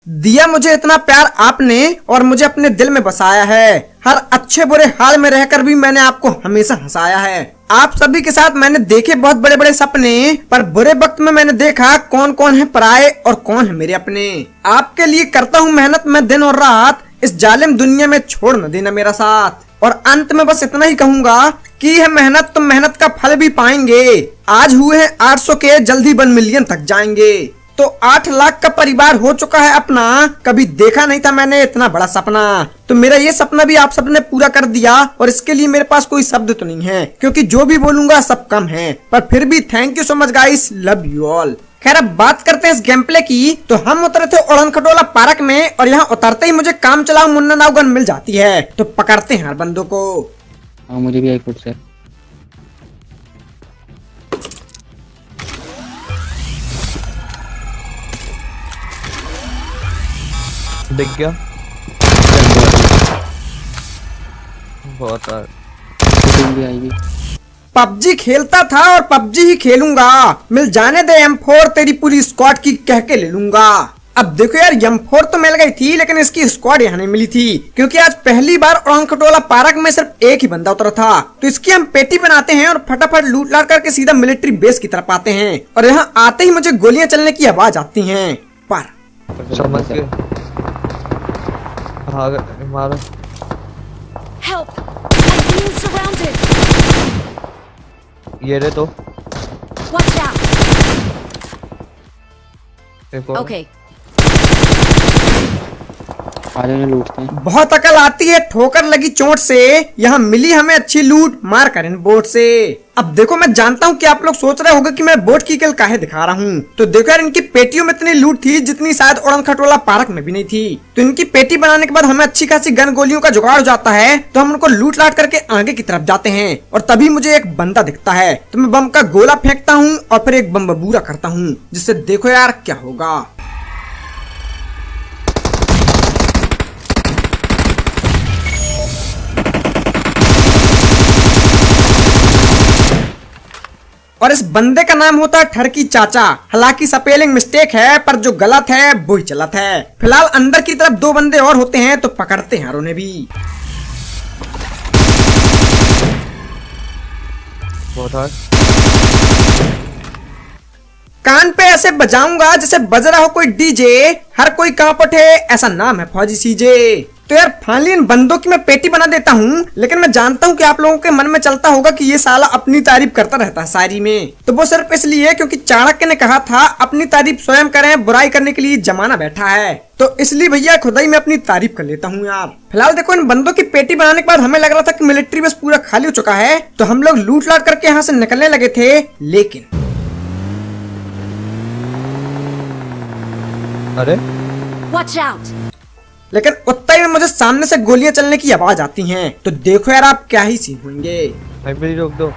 दिया मुझे इतना प्यार आपने और मुझे अपने दिल में बसाया है। हर अच्छे बुरे हाल में रहकर भी मैंने आपको हमेशा हंसाया है। आप सभी के साथ मैंने देखे बहुत बड़े बड़े सपने, पर बुरे वक्त में मैंने देखा कौन कौन है पराये और कौन है मेरे अपने। आपके लिए करता हूँ मेहनत मैं दिन और रात, इस जालिम दुनिया में छोड़ न देना मेरा साथ। और अंत में बस इतना ही कहूंगा कि है मेहनत तो मेहनत का फल भी पाएंगे। आज हुए हैं 800 के, जल्दी 1 मिलियन तक जाएंगे। तो 8 लाख का परिवार हो चुका है अपना, कभी देखा नहीं था मैंने इतना बड़ा सपना। तो मेरा ये सपना भी आप सबने पूरा कर दिया और इसके लिए मेरे पास कोई शब्द तो नहीं है, क्योंकि जो भी बोलूंगा सब कम है। पर फिर भी thank you so much guys, love you all. खैर अब बात करते हैं इस गेम प्ले की। तो हम उतरे थे उड़न खटोला पार्क में और यहाँ उतरते ही मुझे काम चलाओ मुन्ना नाव गन मिल जाती है। तो पकड़ते हैं हर बंदों को। हाँ मुझे भी आई फुट से दिख गया बहुत भी आएगी। पबजी खेलता था और पबजी ही खेलूंगा, मिल जाने दे M4 तेरी पूरी स्क्वाड की कह के ले लूंगा। अब देखो यार M4 तो मिल गई थी लेकिन इसकी स्क्वाड यहाँ नहीं मिली थी, क्योंकि आज पहली बार उड़न खटोला पार्क में सिर्फ एक ही बंदा उतरा था। तो इसकी हम पेटी बनाते हैं और फटाफट लूट लाट करके सीधा मिलिट्री बेस की तरफ आते हैं। और यहाँ आते ही मुझे गोलियां चलने की आवाज आती है। पर समझ के मारो। Help! I'm being surrounded. ये रे तो Watch out. एक और। Okay. आ जाने लूटते हैं। बहुत अकल आती है ठोकर लगी चोट से, यहाँ मिली हमें अच्छी लूट मार कर इन बोट से। अब देखो मैं जानता हूँ कि आप लोग सोच रहे होंगे कि मैं बोट की किल काहे दिखा रहा हूँ। तो देखो यार इनकी पेटियों में इतनी लूट थी जितनी शायद उड़न खटोला पार्क में भी नहीं थी। तो इनकी पेटी बनाने के बाद हमें अच्छी खासी गन गोलियों का जुगाड़ हो जाता है। तो हम उनको लूट लाट करके आगे की तरफ जाते हैं और तभी मुझे एक बंदा दिखता है। तो मैं बम का गोला फेंकता हूँ और फिर एक बम बबूरा करता हूँ, जिससे देखो यार क्या होगा। और इस बंदे का नाम होता है ठरकी चाचा। हालांकि स्पेलिंग मिस्टेक है, पर जो गलत है वो ही चलत है। फिलहाल अंदर की तरफ 2 बंदे और होते हैं, तो पकड़ते हैं उन्हें भी। बहुत हार्ड। कान पे ऐसे बजाऊंगा जैसे बज रहा हो कोई डीजे, हर कोई कांप उठे, ऐसा नाम है फौजी सीजे। तो यार फाइनली इन बंदों की मैं पेटी बना देता हूँ, लेकिन मैं जानता हूँ कि आप लोगों के मन में चलता होगा कि ये साला अपनी तारीफ करता रहता है शायरी में। तो वो सिर्फ इसलिए क्योंकि चाणक्य ने कहा था अपनी तारीफ स्वयं करें, बुराई करने के लिए जमाना बैठा है। तो इसलिए भैया खुदा ही मैं अपनी तारीफ कर लेता हूँ यार। फिलहाल देखो इन बंदों की पेटी बनाने के बाद हमें लग रहा था कि मिलिट्री बस पूरा खाली हो चुका है, तो हम लोग लूट लाट करके यहाँ से निकलने लगे थे। लेकिन अरे Watch out. लेकिन उतना ही में मुझे सामने से गोलियां चलने की आवाज आती हैं। तो देखो यार आप क्या ही सीन होंगे। भाई रोक दो।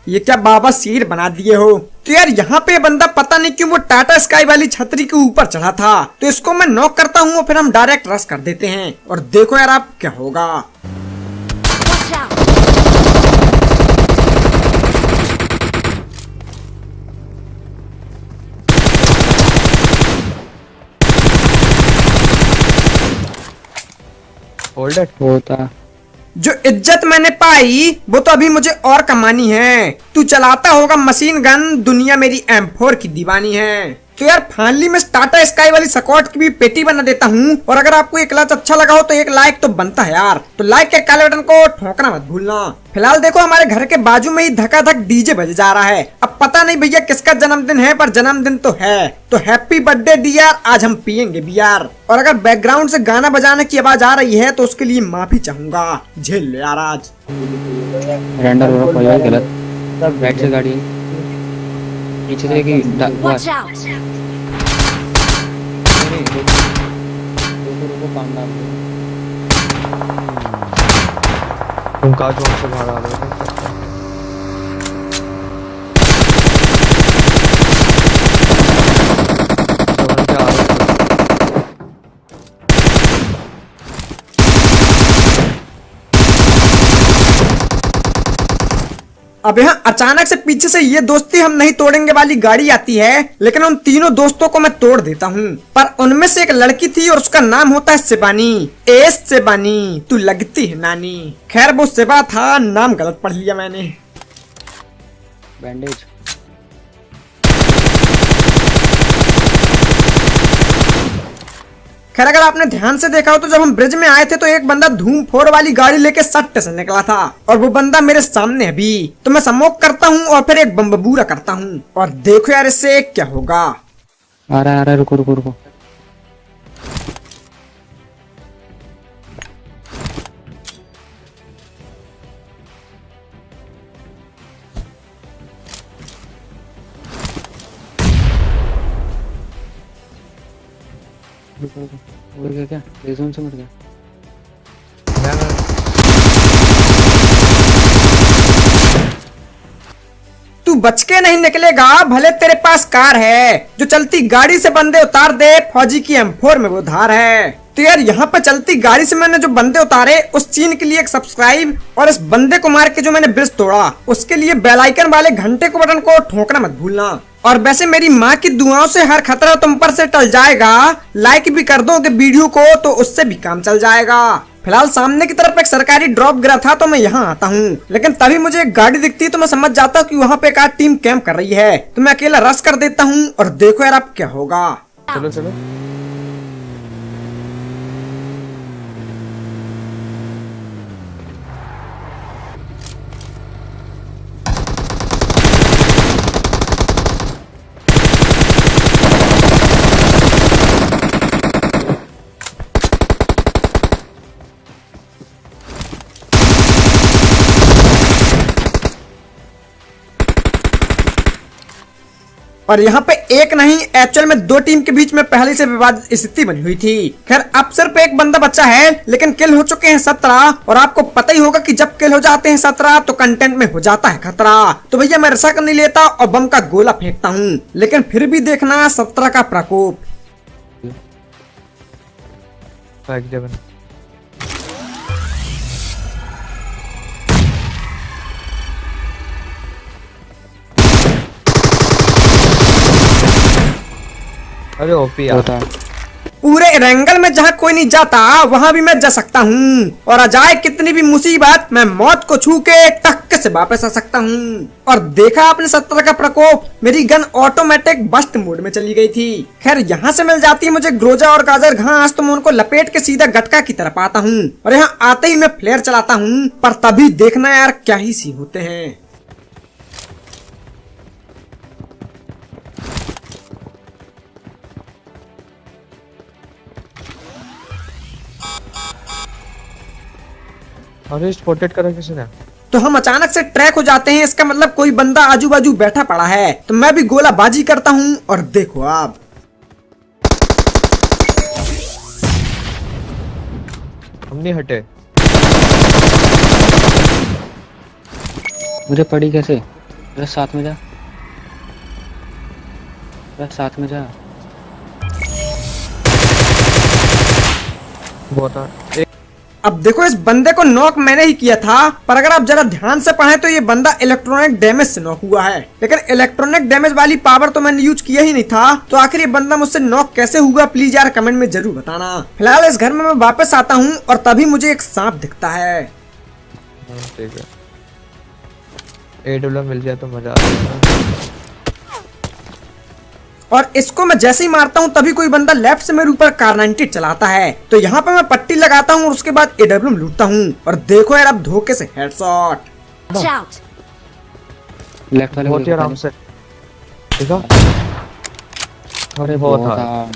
ये क्या बाबा शेर बना दिए हो। तो यार यहाँ पे बंदा पता नहीं क्यों वो टाटा स्काई वाली छतरी के ऊपर चढ़ा था। तो इसको मैं नॉक करता हूँ और फिर हम डायरेक्ट रश कर देते हैं। और देखो यार आप क्या होगा। Watch out. Hold it. होता जो इज्जत मैंने पाई वो तो अभी मुझे और कमानी है। तू चलाता होगा मशीन गन, दुनिया मेरी M4 की दीवानी है। तो यार फाइनली मैं टाटा स्काई वाली स्क्वाड की भी पेटी बना देता हूँ। और अगर आपको ये क्लच अच्छा लगा हो तो एक लाइक तो बनता है यार। तो लाइक के काले बटन को ठोकना मत भूलना। फिलहाल देखो हमारे घर के बाजू में ही धकाधक डीजे बज जा रहा है। अब पता नहीं भैया किसका जन्मदिन है, पर जन्मदिन तो है। तो हैप्पी बर्थडे डियर, आज हम पियेंगे बियर। और अगर बैकग्राउंड से गाना बजाने की आवाज आ रही है तो उसके लिए माफी चाहूंगा, झेल लो यार आज। रेंडर हो रहा है गलत। राइट से गाड़ी पीछे से कि Watch out. तुम कहाँ जोन से बाहर आ रहे हो? अब यहाँ अचानक से पीछे से ये दोस्ती हम नहीं तोड़ेंगे वाली गाड़ी आती है, लेकिन उन तीनों दोस्तों को मैं तोड़ देता हूँ। पर उनमें से एक लड़की थी और उसका नाम होता है शिबानी। एस शिबानी, तू लगती है नानी। खैर वो शिबा था, नाम गलत पढ़ लिया मैंने। बैंडेज। खैर अगर आपने ध्यान से देखा हो तो जब हम ब्रिज में आए थे तो एक बंदा धूम फोड़ वाली गाड़ी लेके सट्टे से निकला था और वो बंदा मेरे सामने है भी। तो मैं स्मोक करता हूँ और फिर एक बम्बूरा करता हूँ और देखो यार इससे क्या होगा। आ रहा है, रुको रुको रुको। उड़ गया क्या? रेज़ोन से मर गया। तू बच के नहीं निकलेगा, भले तेरे पास कार है जो चलती गाड़ी से बंदे उतार दे। फौजी की M4 में वो धार है। तो यार यहाँ पे चलती गाड़ी से मैंने जो बंदे उतारे उस चीन के लिए एक सब्सक्राइब, और इस बंदे को मार के जो मैंने ब्रिज तोड़ा उसके लिए बेल आइकन वाले घंटे को बटन को ठोकना मत भूलना। और वैसे मेरी माँ की दुआओं से हर खतरा तुम पर से टल जाएगा। लाइक भी कर दोगे वीडियो को तो उससे भी काम चल जाएगा। फिलहाल सामने की तरफ एक सरकारी ड्रॉप गिरा था तो मैं यहाँ आता हूँ, लेकिन तभी मुझे एक गाड़ी दिखती है तो मैं समझ जाता हूँ कि वहाँ पे एक आध टीम कैंप कर रही है। तो मैं अकेला रश कर देता हूँ और देखो यार अब क्या होगा। चलो चलो। और यहाँ पे एक नहीं, एक्चुअल में दो टीम के बीच में पहले से विवादित स्थिति बनी हुई थी। खैर अब सिर्फ एक बंदा बचा है, लेकिन किल हो चुके हैं 17। और आपको पता ही होगा कि जब किल हो जाते हैं 17 तो कंटेंट में हो जाता है खतरा। तो भैया मैं रिस्क नहीं लेता और बम का गोला फेंकता हूँ, लेकिन फिर भी देखना 17 का प्रकोप। अरे ओपी यार। होता है। पूरे एंगल में जहाँ कोई नहीं जाता वहाँ भी मैं जा सकता हूँ, और आ जाए कितनी भी मुसीबत मैं मौत को छू के टक्के से वापस आ सकता हूँ। और देखा आपने 17 का प्रकोप, मेरी गन ऑटोमेटिक बस्ट मोड में चली गई थी। खैर यहाँ से मिल जाती है मुझे ग्रोजा और गाजर घास, तो मैं उनको लपेट के सीधा गटका की तरफ आता हूँ और यहाँ आते ही मैं फ्लेयर चलाता हूँ। पर तभी देखना यार क्या ही सी होते हैं। अरे स्पॉटेड करा किसी ने। तो हम अचानक से ट्रैक हो जाते हैं, इसका मतलब कोई बंदा आजू बाजू बैठा पड़ा है। तो मैं भी गोला बाजी करता हूँ और देखो आप। हम नहीं हटे। मुझे पड़ी कैसे? मेरे साथ में जा, मेरे साथ में जा। बहुत अब देखो इस बंदे को नॉक मैंने ही किया था, पर अगर आप जरा ध्यान से पढ़ें तो ये बंदा इलेक्ट्रॉनिक डैमेज से नॉक हुआ है। लेकिन इलेक्ट्रॉनिक डैमेज वाली पावर तो मैंने यूज किया ही नहीं था, तो आखिर ये बंदा मुझसे नॉक कैसे हुआ प्लीज यार कमेंट में जरूर बताना। फिलहाल इस घर में मैं वापस आता हूँ और तभी मुझे एक सांप दिखता है। ठीक है, AWM मिल जाए तो मजा आ जाएगा। और इसको मैं जैसे ही मारता हूँ तभी कोई बंदा लेफ्ट से मेरे ऊपर कार-98 चलाता है। तो यहाँ पे मैं पट्टी लगाता हूँ और उसके बाद AWM लूटता हूँ और देखो यार अब धोखे से हेडशॉट। Watch out! लेफ्ट वाले बहुत ही आराम से। देखा? अरे बहुत बहुत हाँ।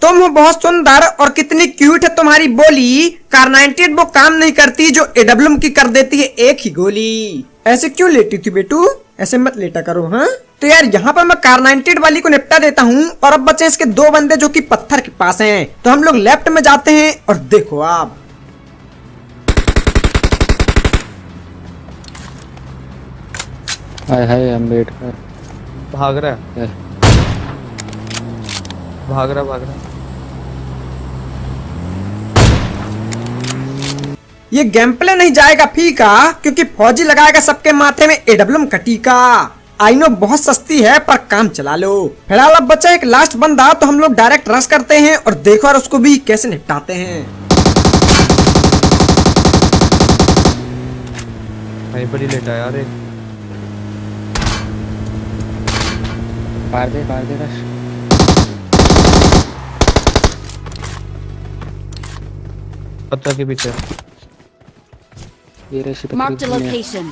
तुम हो बहुत सुंदर और कितनी क्यूट है तुम्हारी बोली। कार-98 वो काम नहीं करती जो AWM की कर देती है एक ही गोली। ऐसे क्यों लेटी थी बेटू, ऐसे मत लेटा करो हाँ। तो यार यहाँ पर मैं कार-98 वाली को निपटा देता हूँ और अब बचे इसके दो बंदे जो कि पत्थर के पास हैं। तो हम लोग लेफ्ट में जाते हैं और देखो आप। हाय हाय अम्बेडकर भाग रहा है, है। भाग रहा भाग रहा। ये गेम प्ले नहीं जाएगा फीका, क्योंकि फौजी लगाएगा सबके माथे में AWM का टीका। आई नो बहुत सस्ती है पर काम चला लो। फिलहाल अब बचा एक लास्ट बंदा, तो हम लोग डायरेक्ट रश करते हैं और देखो और उसको भी कैसे निपटाते हैं। वहीं पर ही लेटा यार एक। फाड़ दे रश। पत्थर के पीछे। ये रशी Marked a location.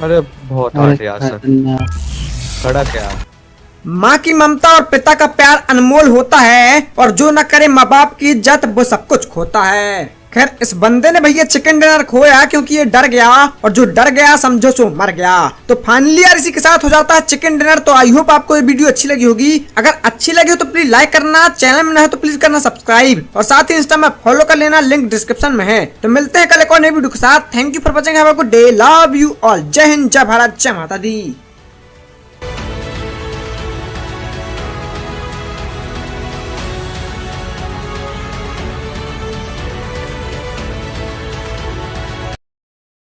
अरे बहुत हार्ड यार सर। खड़ा क्या। माँ की ममता और पिता का प्यार अनमोल होता है, और जो न करे माँ बाप की इज्जत वो सब कुछ खोता है। खैर इस बंदे ने भैया चिकन डिनर खोया, क्योंकि ये डर गया, और जो डर गया समझो सो मर गया। तो फाइनली यार इसी के साथ हो जाता है चिकन डिनर। तो आई होप आपको ये वीडियो अच्छी लगी होगी। अगर अच्छी लगी हो तो प्लीज लाइक करना, चैनल में नया है तो प्लीज करना सब्सक्राइब, और साथ ही इंस्टा में फॉलो कर लेना, लिंक डिस्क्रिप्शन में है। तो मिलते हैं कल एक और नई वीडियो के साथ। Thank you for watching, have a good day, love you all, जय हिंद, जय भारत, जय माता दी।